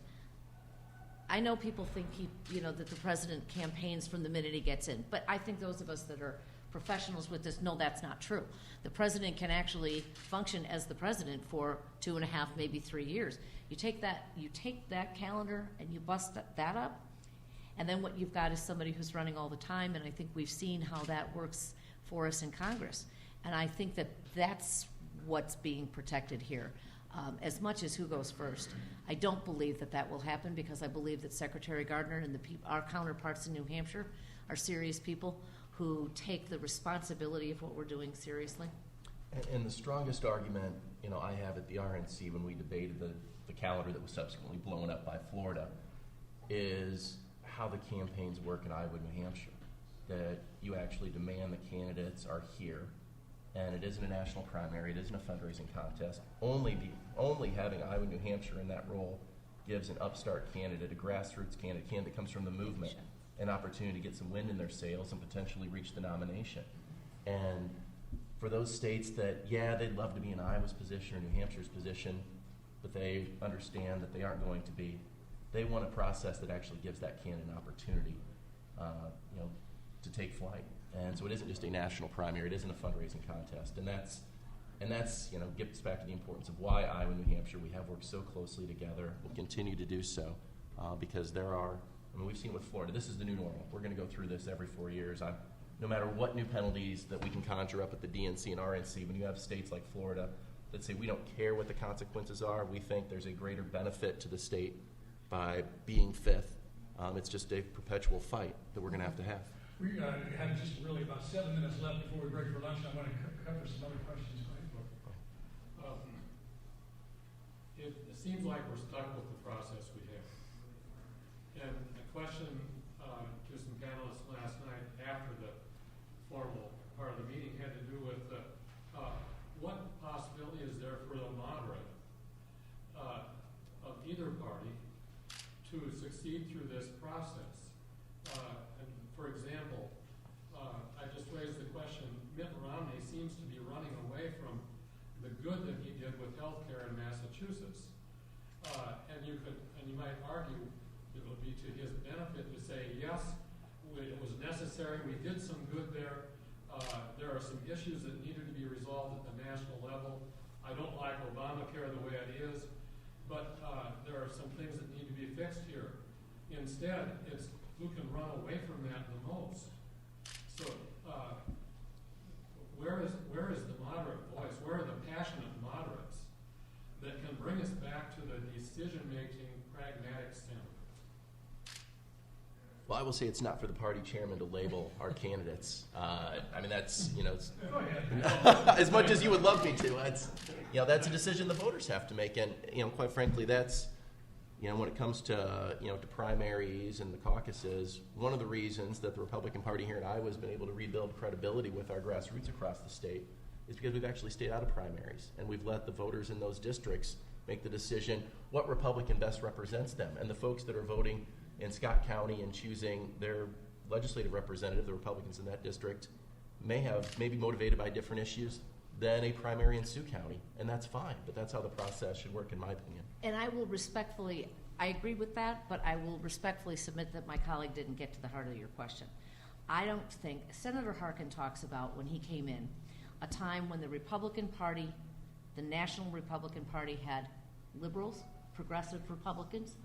I know people think that the president campaigns from the minute he gets in, but I think those of us that are professionals with this know that's not true. The president can actually function as the president for 2.5, maybe 3 years. You take that calendar and you bust that up, and then what you've got is somebody who's running all the time, and I think we've seen how that works for us in Congress. And I think that that's what's being protected here. As much as who goes first, I don't believe that will happen, because I believe that Secretary Gardner and our counterparts in New Hampshire are serious people who take the responsibility of what we're doing seriously. And the strongest argument, I have at the RNC when we debated the calendar that was subsequently blown up by Florida is how the campaigns work in Iowa and New Hampshire. That you actually demand the candidates are here, and it isn't a national primary, it isn't a fundraising contest. Only having Iowa and New Hampshire in that role gives an upstart candidate, a grassroots candidate that comes from the movement, an opportunity to get some wind in their sails and potentially reach the nomination. And for those states that, they'd love to be in Iowa's position or New Hampshire's position, but they understand that they aren't going to be, they want a process that actually gives that candidate an opportunity, to take flight. And so it isn't just a national primary, it isn't a fundraising contest. And that's gets back to the importance of why Iowa and New Hampshire, we have worked so closely together. We'll continue to do so because we've seen with Florida, this is the new normal. We're going to go through this every 4 years. No matter what new penalties that we can conjure up at the DNC and RNC, when you have states like Florida that say we don't care what the consequences are, we think there's a greater benefit to the state by being fifth. It's just a perpetual fight that we're going to have. We have just really about 7 minutes left before we break for lunch. I want to cover some other questions. It seems like we're stuck with the process we have. And a question to some panelists last night after the formal part of the meeting had to do with what possibility is there for the moderate of either party to succeed through this process. And for example, I just raised the question, Mitt Romney seems to be running away from the good that he did with health care in Massachusetts. And you might argue it would be to his benefit to say, yes, it was necessary, we did some good there. There are some issues that needed to be resolved at the national level. I don't like Obamacare the way it is, but there are some things that need to be fixed here. Instead, it's who can run away from that the most. So where is the moderate voice? Where are the passionate moderates that can bring us back to the decision-making, pragmatic standard? Well, I will say it's not for the party chairman to label our candidates. That's, as much as you would love me to, that's a decision the voters have to make. And, quite frankly, that's, when it comes to, to primaries and the caucuses, one of the reasons that the Republican Party here in Iowa has been able to rebuild credibility with our grassroots across the state is because we've actually stayed out of primaries. And we've let the voters in those districts make the decision what Republican best represents them. And the folks that are voting in Scott County and choosing their legislative representative, the Republicans in that district, may be motivated by different issues than a primary in Sioux County, and that's fine, but that's how the process should work in my opinion. And I agree with that, but I will respectfully submit that my colleague didn't get to the heart of your question. I don't think, Senator Harkin talks about when he came in, a time when the Republican Party, the National Republican Party had liberals, progressive Republicans,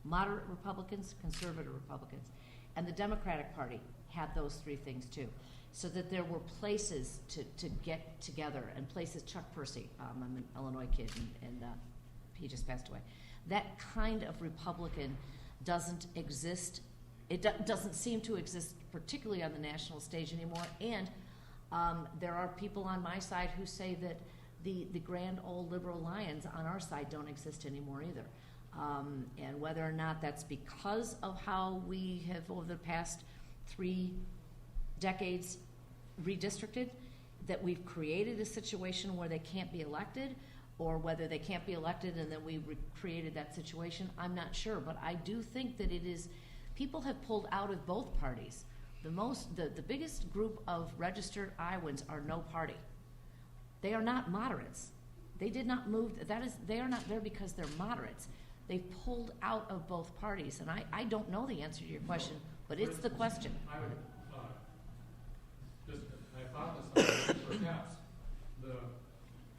moderate Republicans, conservative Republicans, and the Democratic Party had those three things too. So that there were places to get together, and places, Chuck Percy, I'm an Illinois kid, and he just passed away. That kind of Republican doesn't exist. It doesn't seem to exist particularly on the national stage anymore, and there are people on my side who say that the grand old liberal lions on our side don't exist anymore either. And whether or not that's because of how we have over the past 3 decades redistricted, that we've created a situation where they can't be elected, or whether they can't be elected and then we created that situation, I'm not sure. But I do think that it is, people have pulled out of both parties. The biggest group of registered Iowans are no party. They are not moderates. They did not move, they are not there because they're moderates. They've pulled out of both parties. And I don't know the answer to your question, but it's the question. I would, just hypothesize, perhaps the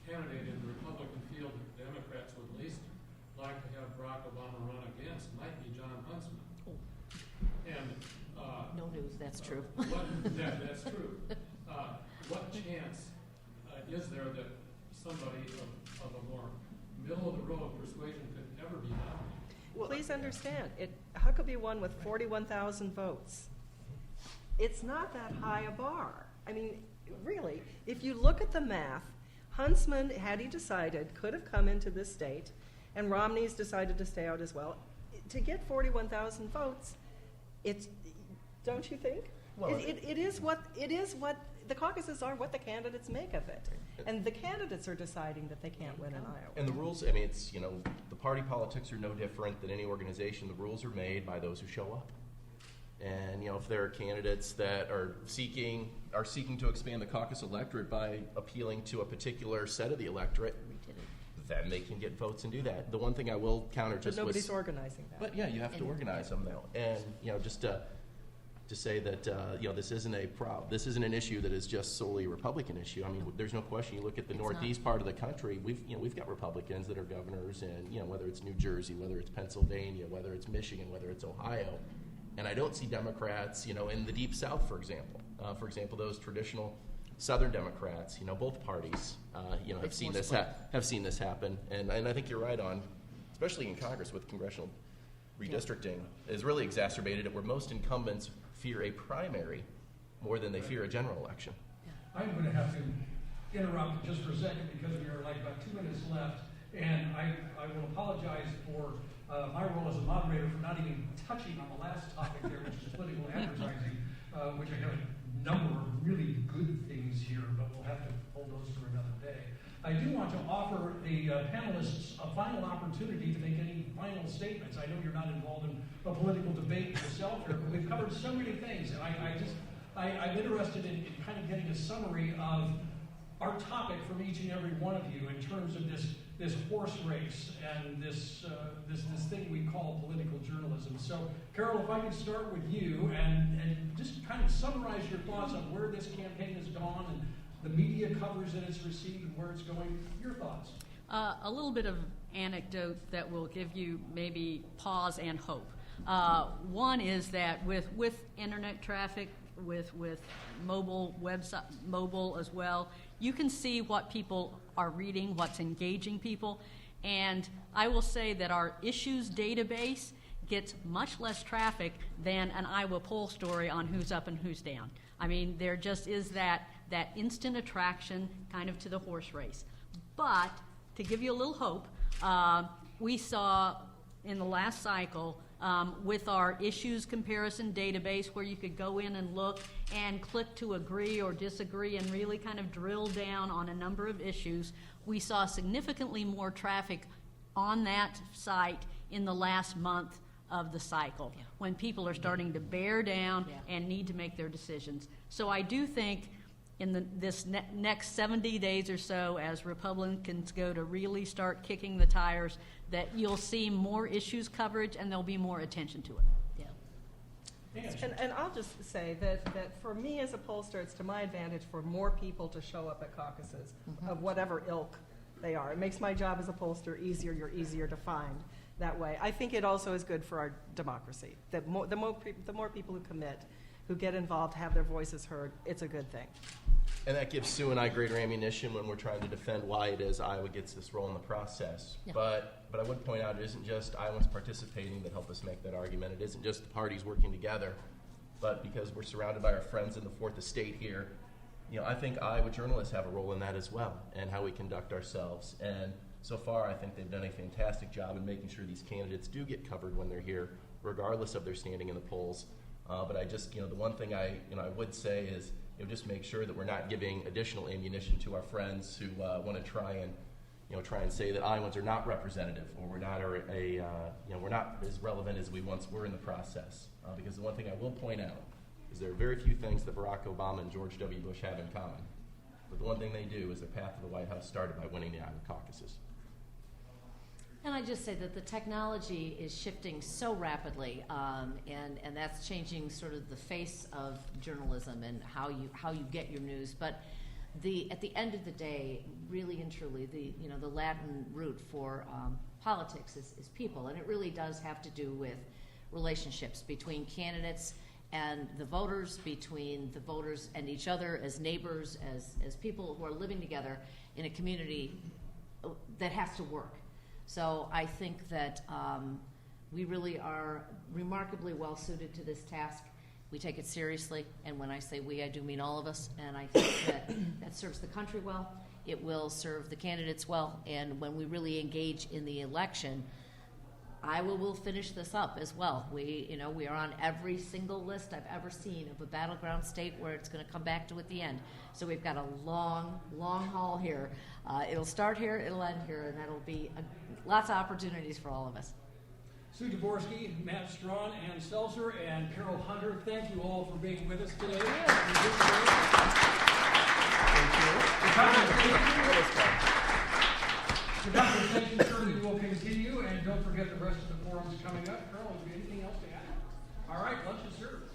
candidate in the Republican field that Democrats would least like to have Barack Obama run against might be John Huntsman. And No news, that's true. That's true. What chance is there that somebody of a more middle-of-the-road persuasion could ever be nominated? Please understand, Huckabee won with 41,000 votes. It's not that high a bar. I mean, really, if you look at the math, Huntsman, had he decided, could have come into this state, and Romney's decided to stay out as well. To get 41,000 votes, don't you think? Well, it is what the caucuses are, what the candidates make of it. And the candidates are deciding that they can't win in Iowa. And the rules, I mean, it's, the party politics are no different than any organization. The rules are made by those who show up. And, if there are candidates that are seeking to expand the caucus electorate by appealing to a particular set of the electorate, then they can get votes and do that. The one thing I will counter But just nobody's organizing that. But yeah, you have to organize them though. And, just to say that, this isn't this isn't an issue that is just solely a Republican issue. I mean, there's no question. You look at the northeast part of the country, we've got Republicans that are governors, and, whether it's New Jersey, whether it's Pennsylvania, whether it's Michigan, whether it's Ohio. And I don't see Democrats, in the Deep South, for example. Those traditional Southern Democrats, both parties, have seen this happen. And I think you're right on, especially in Congress with congressional redistricting, is really exacerbated it where most incumbents fear a primary more than they fear a general election. I'm going to have to interrupt just for a second because we are like about 2 minutes left, and I will apologize for my role as a moderator for not even touching on the last topic there, which is political advertising, which I have a number of really good things here, but we'll have to hold those for another day. I do want to offer the panelists a final opportunity to make any final statements. I know you're not involved in a political debate yourself here, but we've covered so many things, and I'm interested in kind of getting a summary of our topic from each and every one of you in terms of this horse race and this thing we call political journalism. So, Carol, if I could start with you and just kind of summarize your thoughts on where this campaign has gone and the media coverage that it's received and where it's going. Your thoughts? A little bit of anecdote that will give you maybe pause and hope. One is that with internet traffic, with mobile as well, you can see what people are reading, what's engaging people. And I will say that our issues database gets much less traffic than an Iowa poll story on who's up and who's down. I mean, there just is that instant attraction kind of to the horse race. But to give you a little hope, we saw in the last cycle with our issues comparison database where you could go in and look and click to agree or disagree and really kind of drill down on a number of issues, we saw significantly more traffic on that site in the last month of the cycle when people are starting to bear down and need to make their decisions. So I do think in this next 70 days or so, as Republicans go to really start kicking the tires, that you'll see more issues coverage and there'll be more attention to it. And I'll just say that for me as a pollster, it's to my advantage for more people to show up at caucuses of whatever ilk they are. It makes my job as a pollster easier. You're easier to find that way. I think it also is good for our democracy. The more people who commit, who get involved, have their voices heard, it's a good thing. And that gives Sue and I greater ammunition when we're trying to defend why it is Iowa gets this role in the process. Yeah. But I would point out it isn't just Iowans participating that help us make that argument. It isn't just the parties working together, but because we're surrounded by our friends in the Fourth Estate here, I think Iowa journalists have a role in that as well, and how we conduct ourselves. And so far, I think they've done a fantastic job in making sure these candidates do get covered when they're here, regardless of their standing in the polls. But I just, the one thing I would say is, just make sure that we're not giving additional ammunition to our friends who want to try and, try and say that Iowans are not representative, or we're not we're not as relevant as we once were in the process. Because the one thing I will point out is there are very few things that Barack Obama and George W. Bush have in common. But the one thing they do is their path to the White House started by winning the Iowa caucuses. And I just say that the technology is shifting so rapidly, and that's changing sort of the face of journalism and how you get your news. But at the end of the day, really and truly, the Latin root for politics is people, and it really does have to do with relationships between candidates and the voters, between the voters and each other as neighbors, as people who are living together in a community that has to work. So I think that we really are remarkably well suited to this task. We take it seriously, and when I say we, I do mean all of us, and I think that serves the country well. It will serve the candidates well, and when we really engage in the election, Iowa will finish this up as well. We are on every single list I've ever seen of a battleground state where it's going to come back to at the end. So we've got a long, long haul here. It'll start here, it'll end here, and that'll be lots of opportunities for all of us. Sue Dvorsky, Matt Strawn, Ann Seltzer, and Carol Hunter, thank you all for being with us today. The conversation certainly will continue, and don't forget the rest of the forums coming up. Carol, is there anything else to add? All right, lunch is served.